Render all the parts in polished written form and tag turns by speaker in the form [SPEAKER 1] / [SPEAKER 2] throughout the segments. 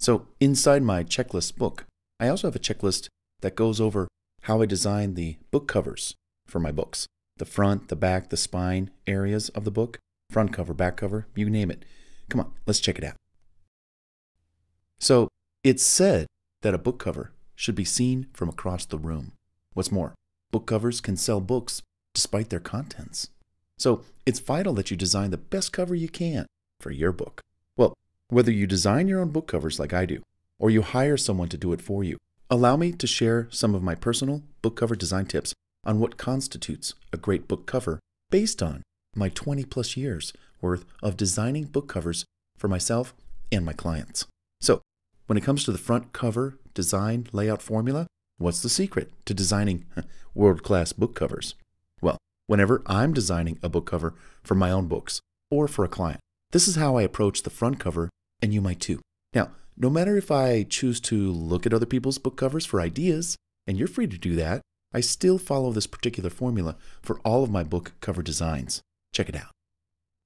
[SPEAKER 1] So inside my checklist book, I also have a checklist that goes over how I design the book covers for my books. The front, the back, the spine areas of the book, front cover, back cover, you name it. Come on, let's check it out. So it's said that a book cover should be seen from across the room. What's more, book covers can sell books despite their contents. So it's vital that you design the best cover you can for your book. Well, whether you design your own book covers like I do, or you hire someone to do it for you, allow me to share some of my personal book cover design tips on what constitutes a great book cover based on my 20+ years worth of designing book covers for myself and my clients. So when it comes to the front cover design layout formula, what's the secret to designing world-class book covers? Well, whenever I'm designing a book cover for my own books or for a client, this is how I approach the front cover, and you might too. Now, no matter if I choose to look at other people's book covers for ideas, and you're free to do that, I still follow this particular formula for all of my book cover designs. Check it out.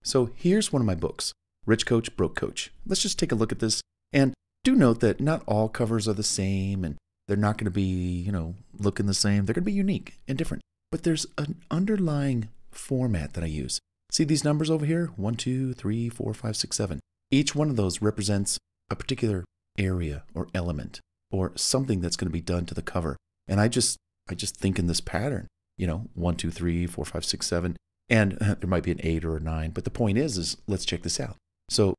[SPEAKER 1] So here's one of my books, Rich Coach, Broke Coach. Let's just take a look at this, and do note that not all covers are the same, and they're not going to be, looking the same. They're going to be unique and different. But there's an underlying format that I use. See these numbers over here? 1, 2, 3, 4, 5, 6, 7. Each one of those represents a particular area or element or something that's going to be done to the cover. And I just think in this pattern, 1, 2, 3, 4, 5, 6, 7. And there might be an 8 or a 9. But the point is let's check this out. So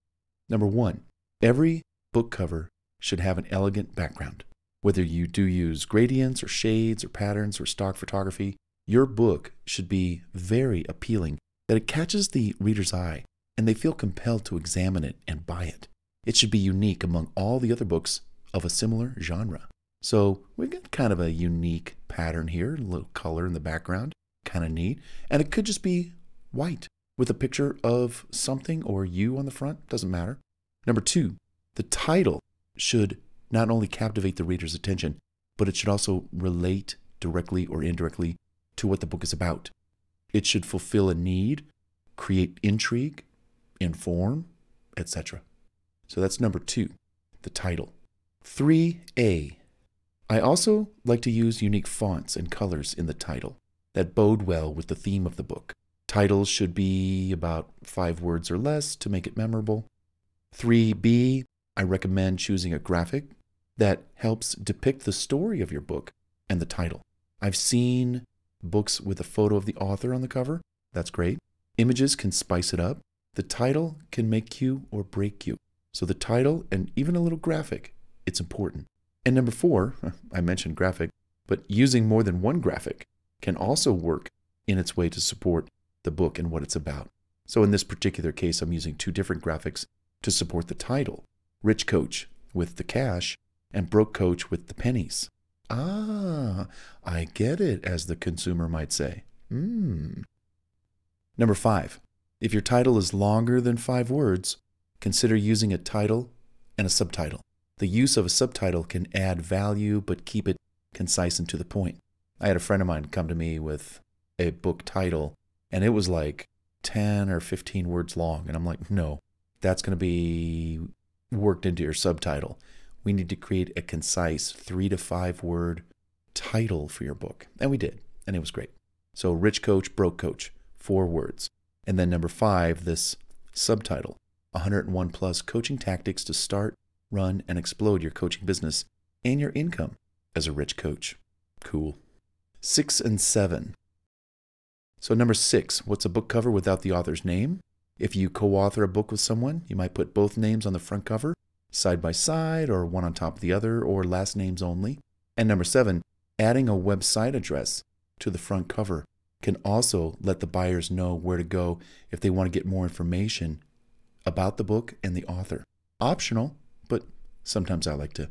[SPEAKER 1] number 1, every book cover should have an elegant background. Whether you do use gradients or shades or patterns or stock photography, your book should be very appealing, that it catches the reader's eye and they feel compelled to examine it and buy it. It should be unique among all the other books of a similar genre. So we've got kind of a unique pattern here, a little color in the background, kind of neat. And it could just be white with a picture of something or you on the front, doesn't matter. Number 2, the title should not only captivate the reader's attention, but it should also relate directly or indirectly to what the book is about. It should fulfill a need, create intrigue, inform, etc. So that's number 2, the title. 3A. I also like to use unique fonts and colors in the title that bode well with the theme of the book. Titles should be about 5 words or less to make it memorable. 3B, I recommend choosing a graphic that helps depict the story of your book and the title. I've seen books with a photo of the author on the cover. That's great. Images can spice it up. The title can make you or break you. So the title and even a little graphic, it's important. And number 4, I mentioned graphic, but using more than one graphic can also work in its way to support the book and what it's about. So in this particular case, I'm using 2 different graphics to support the title. Rich Coach with the cash and Broke Coach with the pennies. Ah, I get it, as the consumer might say. Number 5, if your title is longer than 5 words, consider using a title and a subtitle. The use of a subtitle can add value, but keep it concise and to the point. I had a friend of mine come to me with a book title, and it was like 10 or 15 words long. And I'm like, no, that's going to be worked into your subtitle. We need to create a concise 3 to 5 word title for your book. And we did, and it was great. So Rich Coach, Broke Coach, 4 words. And then number 5, this subtitle, 101+ coaching tactics to start, run, and explode your coaching business and your income as a rich coach. Cool. 6 and 7. So number 6, what's a book cover without the author's name? If you co-author a book with someone, you might put both names on the front cover, side by side, or one on top of the other, or last names only. And number 7, adding a website address to the front cover can also let the buyers know where to go if they want to get more information about the book and the author. Optional, but sometimes I like to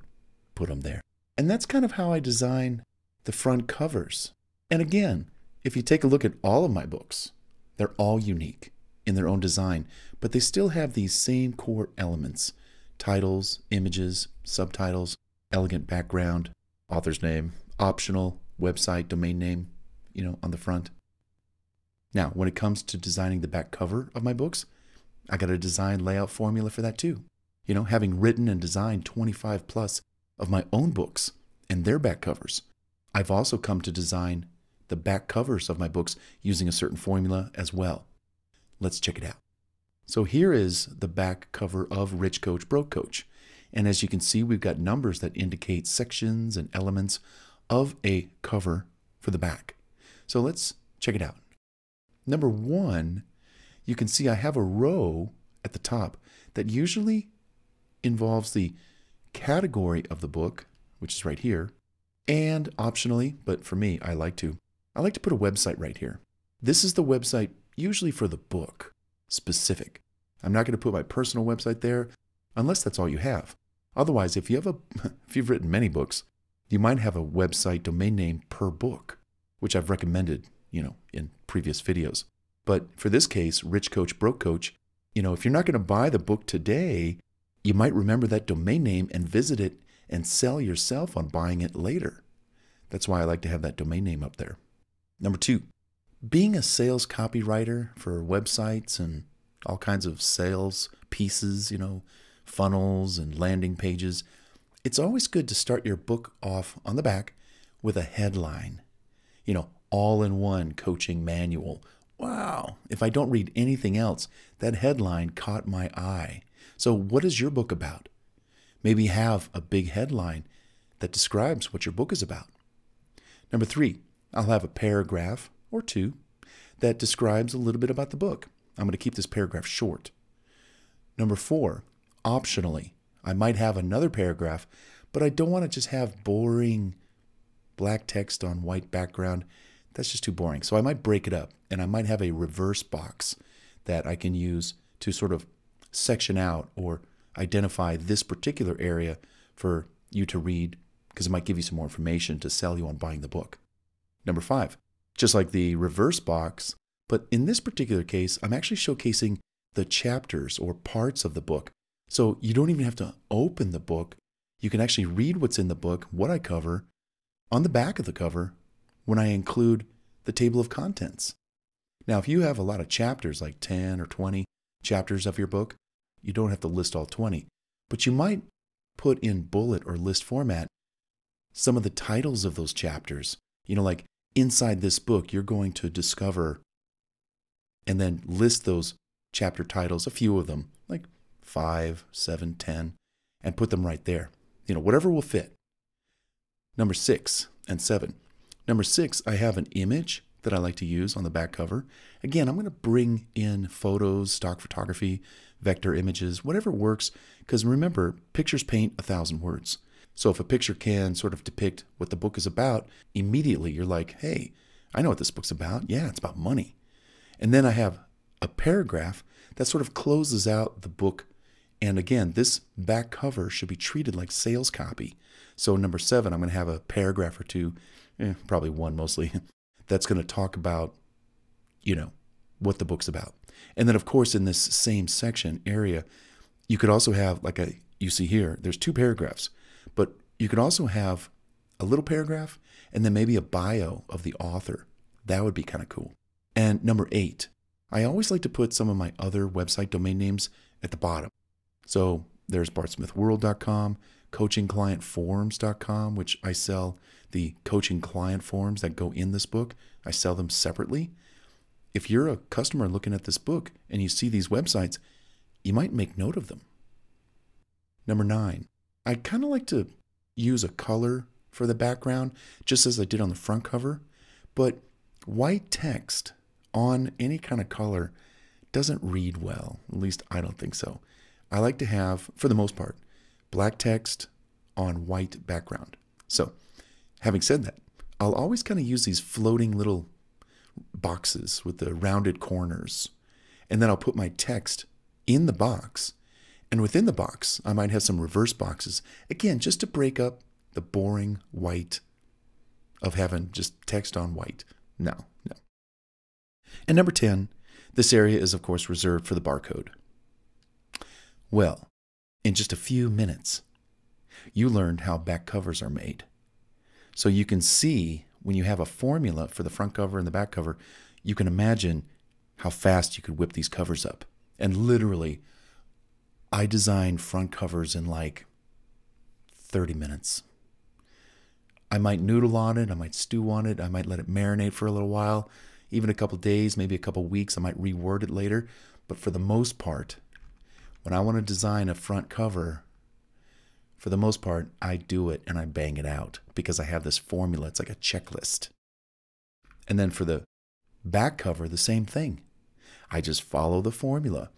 [SPEAKER 1] put them there. And that's kind of how I design the front covers. And again, if you take a look at all of my books, they're all unique in their own design, but they still have these same core elements: titles, images, subtitles, elegant background, author's name, optional, website, domain name, on the front. Now, when it comes to designing the back cover of my books, I got a design layout formula for that too. Having written and designed 25 plus of my own books and their back covers, I've also come to design the back covers of my books using a certain formula as well. Let's check it out. So here is the back cover of Rich Coach, Broke Coach. And as you can see, we've got numbers that indicate sections and elements of a cover for the back. So let's check it out. Number 1, you can see I have a row at the top that usually involves the category of the book, which is right here, and optionally, but for me, I like to put a website right here. This is the website usually for the book specific. I'm not going to put my personal website there unless that's all you have. Otherwise, if you've written many books, you might have a website domain name per book, which I've recommended, in previous videos. But for this case, Rich Coach, Broke Coach, if you're not going to buy the book today, you might remember that domain name and visit it and sell yourself on buying it later. That's why I like to have that domain name up there. Number 2, being a sales copywriter for websites and all kinds of sales pieces, funnels and landing pages, it's always good to start your book off on the back with a headline. All-in-one coaching manual. Wow, if I don't read anything else, that headline caught my eye. So what is your book about? Maybe have a big headline that describes what your book is about. Number 3, I'll have a paragraph or 2 that describes a little bit about the book. I'm going to keep this paragraph short. Number 4, optionally, I might have another paragraph, but I don't want to just have boring black text on white background. That's just too boring. So I might break it up, and I might have a reverse box that I can use to sort of section out or identify this particular area for you to read, because it might give you some more information to sell you on buying the book. Number 5, just like the reverse box, but in this particular case, I'm actually showcasing the chapters or parts of the book. So you don't even have to open the book. You can actually read what's in the book, what I cover, on the back of the cover when I include the table of contents. Now, if you have a lot of chapters, like 10 or 20 chapters of your book, you don't have to list all 20, but you might put in bullet or list format some of the titles of those chapters. Like inside this book, you're going to discover, and then list those chapter titles, a few of them, like 5, 7, 10, and put them right there. Whatever will fit. Number 6 and 7. Number 6, I have an image that I like to use on the back cover. Again, I'm going to bring in photos, stock photography, vector images, whatever works, because remember, pictures paint 1,000 words. So if a picture can sort of depict what the book is about, immediately you're like, hey, I know what this book's about. Yeah, it's about money. And then I have a paragraph that sort of closes out the book. And again, this back cover should be treated like sales copy. So number 7, I'm going to have a paragraph or 2, probably 1 mostly, that's going to talk about, what the book's about. And then, of course, in this same section area, you could also have, you see here, there's 2 paragraphs, but you could also have a little paragraph and then maybe a bio of the author. That would be kind of cool. And number 8, I always like to put some of my other website domain names at the bottom. So there's bartsmithworld.com, coachingclientforms.com, which I sell the coaching client forms that go in this book. I sell them separately. If you're a customer looking at this book and you see these websites, you might make note of them. Number 9, I kind of like to use a color for the background, just as I did on the front cover, but white text on any kind of color doesn't read well. At least I don't think so. I like to have, for the most part, black text on white background. So, having said that, I'll always kind of use these floating little boxes with the rounded corners. And then I'll put my text in the box. And within the box, I might have some reverse boxes. Again, just to break up the boring white of having just text on white. No. And number 10, this area is, of course, reserved for the barcode. Well, in just a few minutes, you learned how back covers are made. So you can see when you have a formula for the front cover and the back cover, you can imagine how fast you could whip these covers up. And literally, I design front covers in like 30 minutes. I might noodle on it, I might stew on it, I might let it marinate for a little while, even a couple days, maybe a couple weeks. I might reword it later. But for the most part, when I want to design a front cover, for the most part, I do it and I bang it out because I have this formula. It's like a checklist. And then for the back cover, the same thing. I just follow the formula.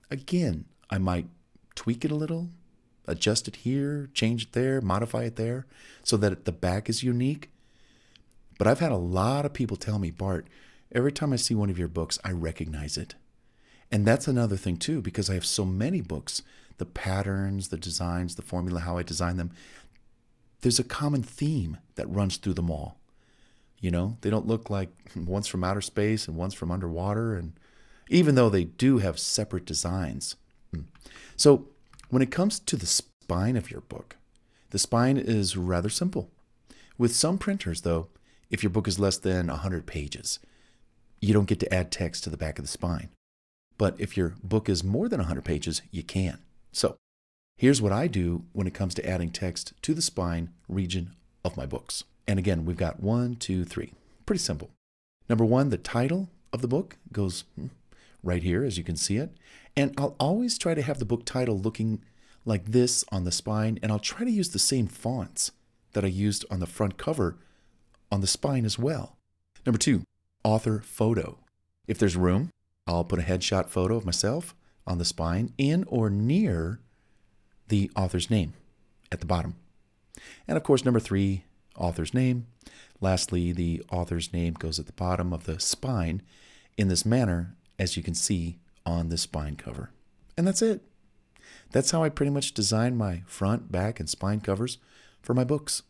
[SPEAKER 1] Again, I might tweak it a little, adjust it here, change it there, modify it there, so that the back is unique. But I've had a lot of people tell me, Bart, every time I see one of your books, I recognize it. And that's another thing too, because I have so many books, the patterns, the designs, the formula, how I design them, there's a common theme that runs through them all. You know, they don't look like one's from outer space and one's from underwater, and even though they do have separate designs. So when it comes to the spine of your book, the spine is rather simple. With some printers, though, if your book is less than 100 pages, you don't get to add text to the back of the spine. But if your book is more than 100 pages, you can. So here's what I do when it comes to adding text to the spine region of my books. And again, we've got 1, 2, 3. Pretty simple. Number 1, the title of the book goes right here, as you can see it. And I'll always try to have the book title looking like this on the spine, and I'll try to use the same fonts that I used on the front cover on the spine as well. Number 2, author photo. If there's room, I'll put a headshot photo of myself on the spine in or near the author's name at the bottom. And of course, number 3, author's name. Lastly, the author's name goes at the bottom of the spine in this manner, as you can see on the spine cover. And that's it. That's how I pretty much design my front, back, and spine covers for my books.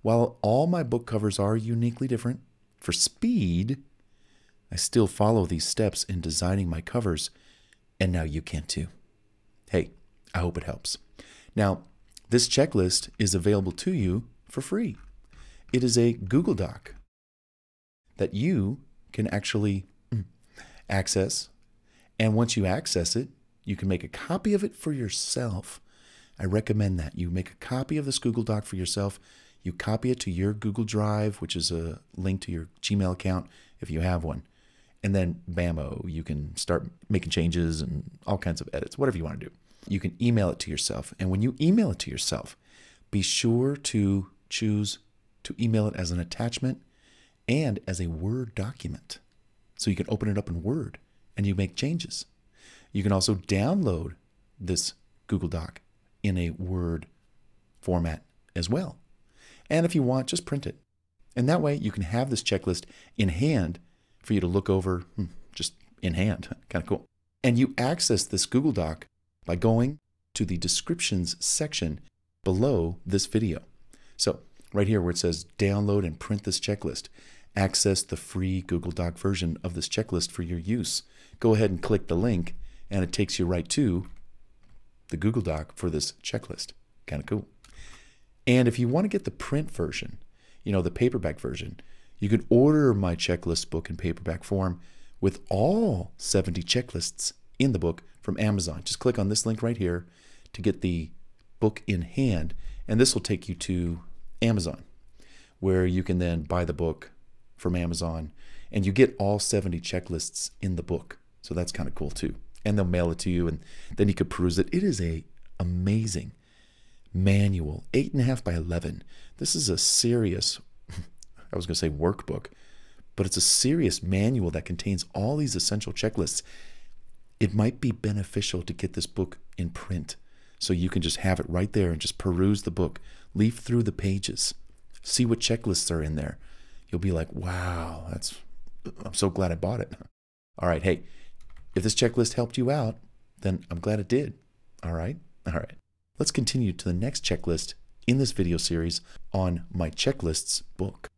[SPEAKER 1] While all my book covers are uniquely different, for speed, I still follow these steps in designing my covers, and now you can too. Hey, I hope it helps. Now, this checklist is available to you for free. It is a Google Doc that you can actually access, and once you access it, you can make a copy of it for yourself. I recommend that you make a copy of this Google Doc for yourself. You copy it to your Google Drive, which is a link to your Gmail account if you have one. And then, bammo, you can start making changes and all kinds of edits, whatever you want to do. You can email it to yourself. And when you email it to yourself, be sure to choose to email it as an attachment and as a Word document. So you can open it up in Word and you make changes. You can also download this Google Doc in a Word format as well. And if you want, just print it. And that way you can have this checklist in hand for you to look over, just in hand. Kind of cool. And you access this Google Doc by going to the descriptions section below this video. So right here where it says download and print this checklist, access the free Google Doc version of this checklist for your use. Go ahead and click the link and it takes you right to the Google Doc for this checklist. Kind of cool. And if you want to get the print version, you know, the paperback version, you can order my checklist book in paperback form with all 70 checklists in the book from Amazon. Just click on this link right here to get the book in hand, and this will take you to Amazon, where you can then buy the book from Amazon, and you get all 70 checklists in the book. So that's kind of cool too. And they'll mail it to you, and then you could peruse it. It is a amazing manual, 8.5 by 11. This is a serious, I was going to say workbook, but it's a serious manual that contains all these essential checklists. It might be beneficial to get this book in print so you can just have it right there and just peruse the book, leaf through the pages, see what checklists are in there. You'll be like, wow, I'm so glad I bought it. All right, hey, if this checklist helped you out, then I'm glad it did. All right. Let's continue to the next checklist in this video series on my checklists book.